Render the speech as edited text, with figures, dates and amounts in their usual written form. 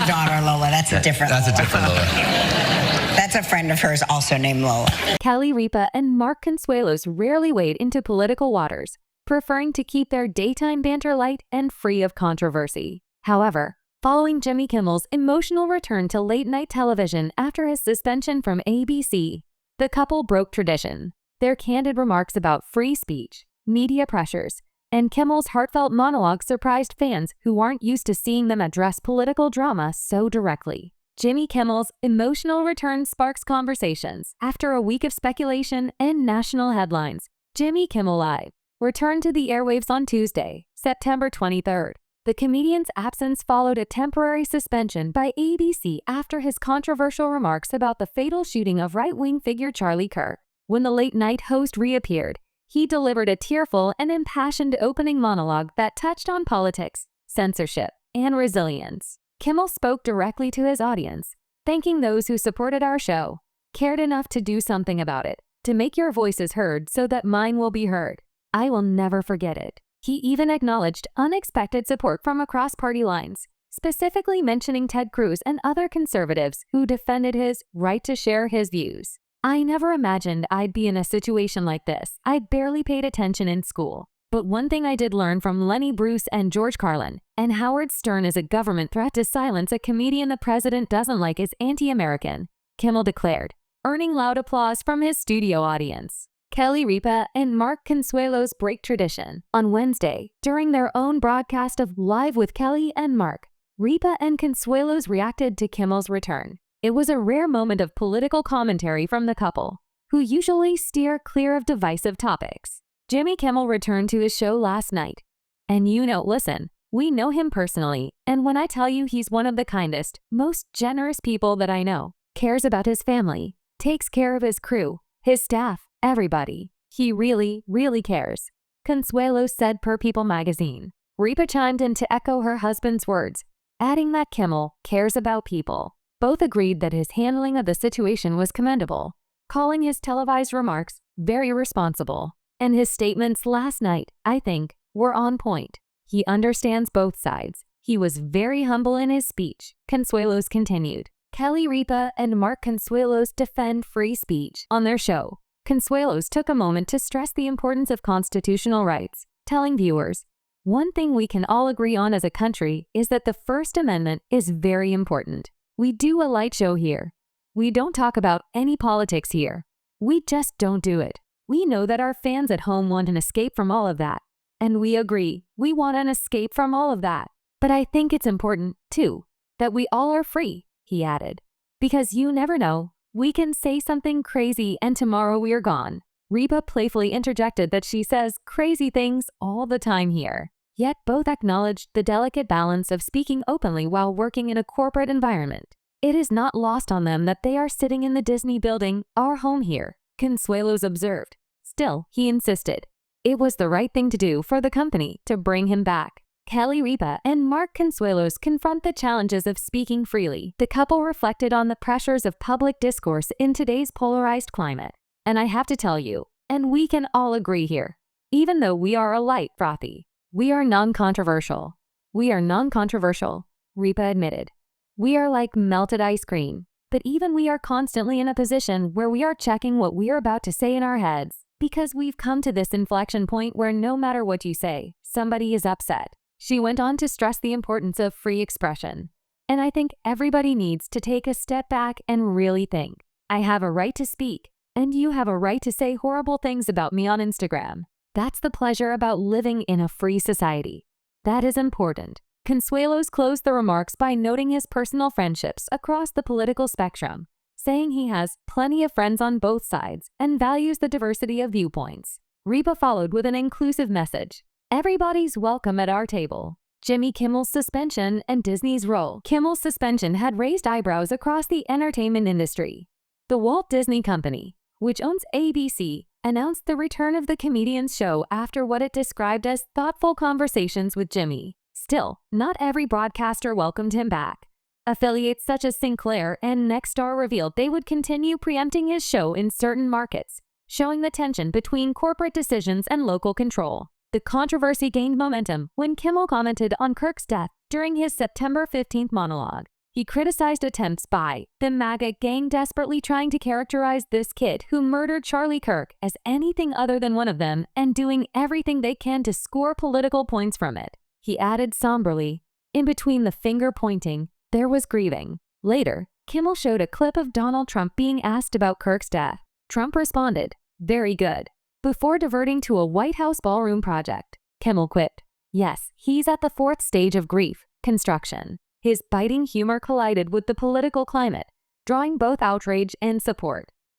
her daughter, Lola. That's a different That's Lola. a different Lola. That's a friend of hers also named Lola. Kelly Ripa and Mark Consuelos rarely wade into political waters, preferring to keep their daytime banter light and free of controversy. However, following Jimmy Kimmel's emotional return to late-night television after his suspension from ABC, the couple broke tradition. Their candid remarks about free speech, media pressures, and Kimmel's heartfelt monologue surprised fans who aren't used to seeing them address political drama so directly. Jimmy Kimmel's emotional return sparks conversations. After a week of speculation and national headlines, Jimmy Kimmel Live returned to the airwaves on Tuesday, September 23rd. The comedian's absence followed a temporary suspension by ABC after his controversial remarks about the fatal shooting of right-wing figure Charlie Kirk. When the late-night host reappeared, he delivered a tearful and impassioned opening monologue that touched on politics, censorship, and resilience. Kimmel spoke directly to his audience, thanking those who supported our show, cared enough to do something about it, to make your voices heard so that mine will be heard. I will never forget it. He even acknowledged unexpected support from across party lines, specifically mentioning Ted Cruz and other conservatives who defended his right to share his views. I never imagined I'd be in a situation like this. I barely paid attention in school. But one thing I did learn from Lenny Bruce and George Carlin, and Howard Stern is a government threat to silence a comedian the president doesn't like is anti-American, Kimmel declared, earning loud applause from his studio audience. Kelly Ripa and Mark Consuelos break tradition. On Wednesday, during their own broadcast of Live with Kelly and Mark, Ripa and Consuelos reacted to Kimmel's return. It was a rare moment of political commentary from the couple, who usually steer clear of divisive topics. Jimmy Kimmel returned to his show last night. And listen, we know him personally, and when I tell you he's one of the kindest, most generous people that I know, cares about his family, takes care of his crew, his staff, everybody. He really, really cares, Consuelos said per People magazine. Ripa chimed in to echo her husband's words, adding that Kimmel cares about people. Both agreed that his handling of the situation was commendable, calling his televised remarks very responsible. And his statements last night, I think, were on point. He understands both sides. He was very humble in his speech, Consuelos continued. Kelly Ripa and Mark Consuelos defend free speech. On their show, Consuelos took a moment to stress the importance of constitutional rights, telling viewers, "One thing we can all agree on as a country is that the First Amendment is very important. We do a light show here. We don't talk about any politics here. We just don't do it. We know that our fans at home want an escape from all of that. And we agree, we want an escape from all of that. But I think it's important, too, that we all are free," he added. "Because you never know, we can say something crazy and tomorrow we are gone." Ripa playfully interjected that she says crazy things all the time here. Yet both acknowledged the delicate balance of speaking openly while working in a corporate environment. It is not lost on them that they are sitting in the Disney building, our home here, Consuelos observed. Still, he insisted, it was the right thing to do for the company to bring him back. Kelly Ripa and Mark Consuelos confront the challenges of speaking freely. The couple reflected on the pressures of public discourse in today's polarized climate. And I have to tell you, and we can all agree here, even though we are a light frothy, we are non-controversial. We are non-controversial, Ripa admitted. We are like melted ice cream, but even we are constantly in a position where we are checking what we are about to say in our heads, because we've come to this inflection point where no matter what you say, somebody is upset. She went on to stress the importance of free expression. And I think everybody needs to take a step back and really think. I have a right to speak, and you have a right to say horrible things about me on Instagram. That's the pleasure about living in a free society. That is important. Consuelos closed the remarks by noting his personal friendships across the political spectrum, saying he has plenty of friends on both sides and values the diversity of viewpoints. Ripa followed with an inclusive message. Everybody's welcome at our table. Jimmy Kimmel's suspension and Disney's role. Kimmel's suspension had raised eyebrows across the entertainment industry. The Walt Disney Company, which owns ABC, announced the return of the comedian's show after what it described as thoughtful conversations with Jimmy. Still, not every broadcaster welcomed him back. Affiliates such as Sinclair and Nexstar revealed they would continue preempting his show in certain markets, showing the tension between corporate decisions and local control. The controversy gained momentum when Kimmel commented on Kirk's death during his September 15th monologue. He criticized attempts by the MAGA gang desperately trying to characterize this kid who murdered Charlie Kirk as anything other than one of them and doing everything they can to score political points from it. He added somberly, in between the finger pointing, there was grieving. Later, Kimmel showed a clip of Donald Trump being asked about Kirk's death. Trump responded, "Very good," before diverting to a White House ballroom project. Kimmel quipped, "Yes, he's at the fourth stage of grief, construction." His biting humor collided with the political climate, drawing both outrage and support.